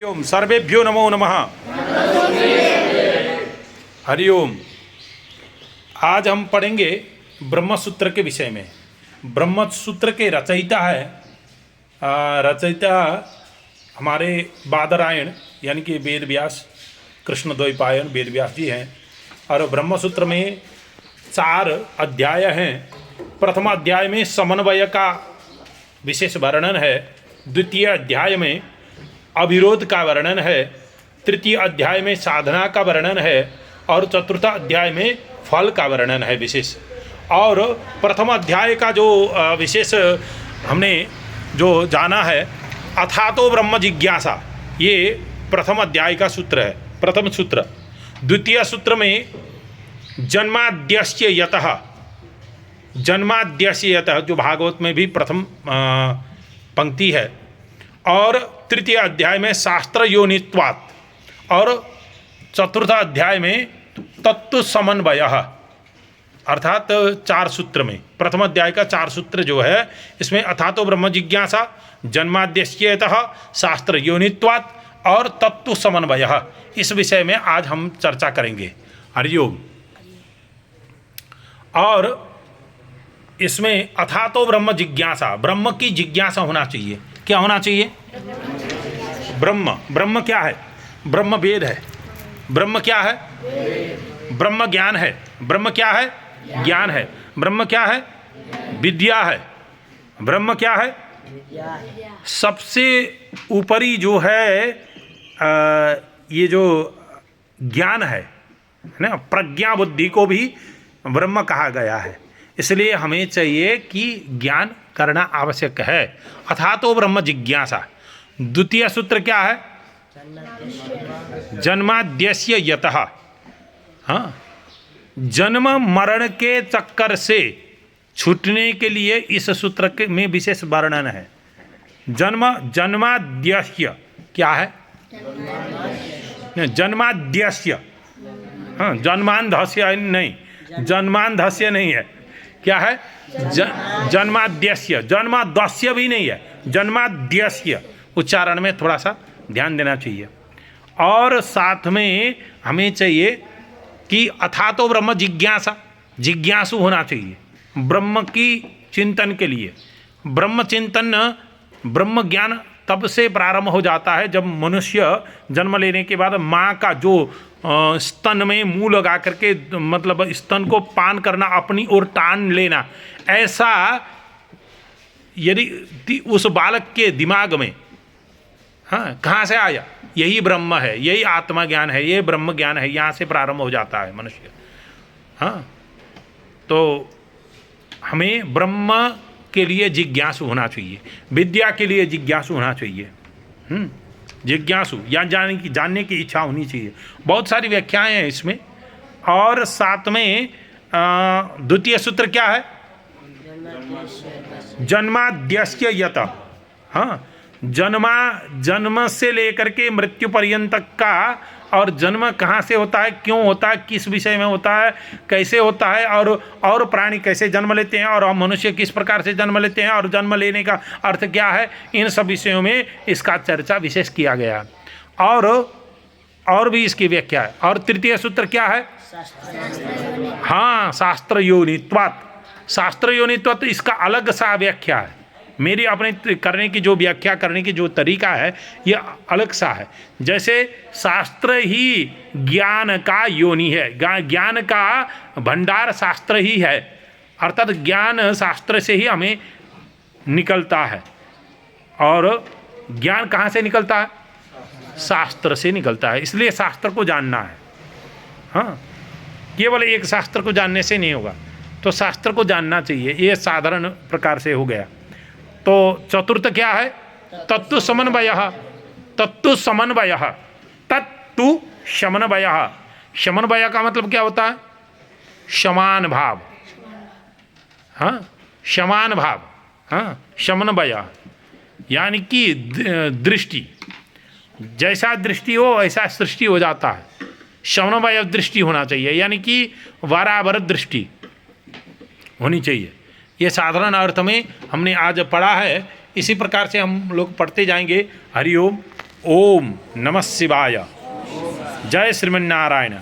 ओम सर्वेभ्यो नमो नमः। हरिओम। आज हम पढ़ेंगे ब्रह्मसूत्र के विषय में। ब्रह्मसूत्र के रचयिता है रचयिता हमारे बादरायण यानी कि वेद व्यास, कृष्णद्वैपायन वेद व्यास जी हैं। और ब्रह्मसूत्र में 4 अध्याय हैं। प्रथम अध्याय में समन्वय का विशेष वर्णन है। द्वितीय अध्याय में अविरोध का वर्णन है। तृतीय अध्याय में साधना का वर्णन है और चतुर्थ अध्याय में फल का वर्णन है विशेष। और प्रथम अध्याय का जो विशेष हमने जो जाना है, अथातो ब्रह्म जिज्ञासा, ये प्रथम अध्याय का सूत्र है, प्रथम सूत्र। द्वितीय सूत्र में जन्माद्यस्य यतः, जन्माद्यस्य यतः जो भागवत में भी प्रथम पंक्ति है। और तृतीय अध्याय में शास्त्र योनित्वात्, और चतुर्थ अध्याय में तत्व समन्वय, अर्थात 4 सूत्र में प्रथम अध्याय का 4 सूत्र जो है, इसमें अथातो ब्रह्म जिज्ञासा, जन्माद्यस्यतः, शास्त्र योनित्वात् और तत्व समन्वय, इस विषय में आज हम चर्चा करेंगे। हरिओम। और इसमें अथातो ब्रह्म जिज्ञासा, ब्रह्म की जिज्ञासा होना चाहिए। क्या होना चाहिए? ब्रह्म। ब्रह्म क्या है? ब्रह्म वेद है। ब्रह्म क्या है? ब्रह्म ज्ञान है। ब्रह्म क्या है? ज्ञान है। ब्रह्म क्या है? विद्या है। ब्रह्म क्या है? सबसे ऊपरी जो है ये जो ज्ञान है ना, प्रज्ञा बुद्धि को भी ब्रह्म कहा गया है। इसलिए हमें चाहिए कि ज्ञान करना आवश्यक है। अथातो ब्रह्म जिज्ञासा। द्वितीय सूत्र क्या है? जन्माद्यस्य यतः। हाँ, जन्म मरण के चक्कर से छूटने के लिए इस सूत्र के में विशेष वर्णन है। जन्माद्यस्य क्या है? जन्माद्यस्य, हाँ, जन्मांधस्य नहीं, जन्मांधस्य नहीं है। क्या है? जन्माद्यस्य, जन्माद्यस्य भी नहीं है, जन्माद्यस्य। उच्चारण में थोड़ा सा ध्यान देना चाहिए। और साथ में हमें चाहिए कि अथातो ब्रह्म जिज्ञासा, जिज्ञासु होना चाहिए ब्रह्म की चिंतन के लिए। ब्रह्म चिंतन, ब्रह्म ज्ञान तब से प्रारंभ हो जाता है जब मनुष्य जन्म लेने के बाद माँ का जो स्तन में मुंह लगा करके, मतलब स्तन को पान करना, अपनी ओर टान लेना, ऐसा यदि उस बालक के दिमाग में, हाँ, कहाँ से आया? यही ब्रह्म है, यही आत्मा ज्ञान है, ये ब्रह्म ज्ञान है, यहाँ से प्रारंभ हो जाता है मनुष्य। हाँ, तो हमें ब्रह्म के लिए जिज्ञासु होना चाहिए, विद्या के लिए जिज्ञासु होना चाहिए। जिज्ञासु या जानने की इच्छा होनी चाहिए। बहुत सारी व्याख्याएं हैं इसमें। और साथ में द्वितीय सूत्र क्या है? जन्माद्यस्य यतः। हाँ, जन्म से लेकर के मृत्यु पर्यंत का। और जन्म कहाँ से होता है, क्यों होता है, किस विषय में होता है, कैसे होता है, और प्राणी कैसे जन्म लेते हैं, और हम मनुष्य किस प्रकार से जन्म लेते हैं, और जन्म लेने का अर्थ क्या है, इन सब विषयों में इसका चर्चा विशेष किया गया। और भी इसकी व्याख्या है। और तृतीय सूत्र क्या है? हाँ, शास्त्र योनित्वात्। शास्त्र योनित्वात् इसका अलग सा व्याख्या है। मेरी अपने करने की जो व्याख्या करने की जो तरीका है, ये अलग सा है। जैसे शास्त्र ही ज्ञान का योनि है, ज्ञान का भंडार शास्त्र ही है, अर्थात ज्ञान शास्त्र से ही हमें निकलता है। और ज्ञान कहाँ से निकलता है? शास्त्र से निकलता है। इसलिए शास्त्र को जानना है। हाँ, केवल एक शास्त्र को जानने से नहीं होगा, तो शास्त्र को जानना चाहिए। ये साधारण प्रकार से हो गया। तो चतुर्थ क्या है? तत्व समन्वय। तत्व समन्वय, तत्व समन्वय। समन्वय का मतलब क्या होता है? समान भाव। हाँ, समान भाव। हाँ, समन्वय यानी कि दृष्टि, जैसा दृष्टि हो ऐसा सृष्टि हो जाता है। समन्वय दृष्टि होना चाहिए, यानी कि बराबर दृष्टि होनी चाहिए। ये साधारण अर्थ में हमने आज पढ़ा है। इसी प्रकार से हम लोग पढ़ते जाएंगे। हरिओम। ओम नमः शिवाय। जय श्रीमन्नारायण।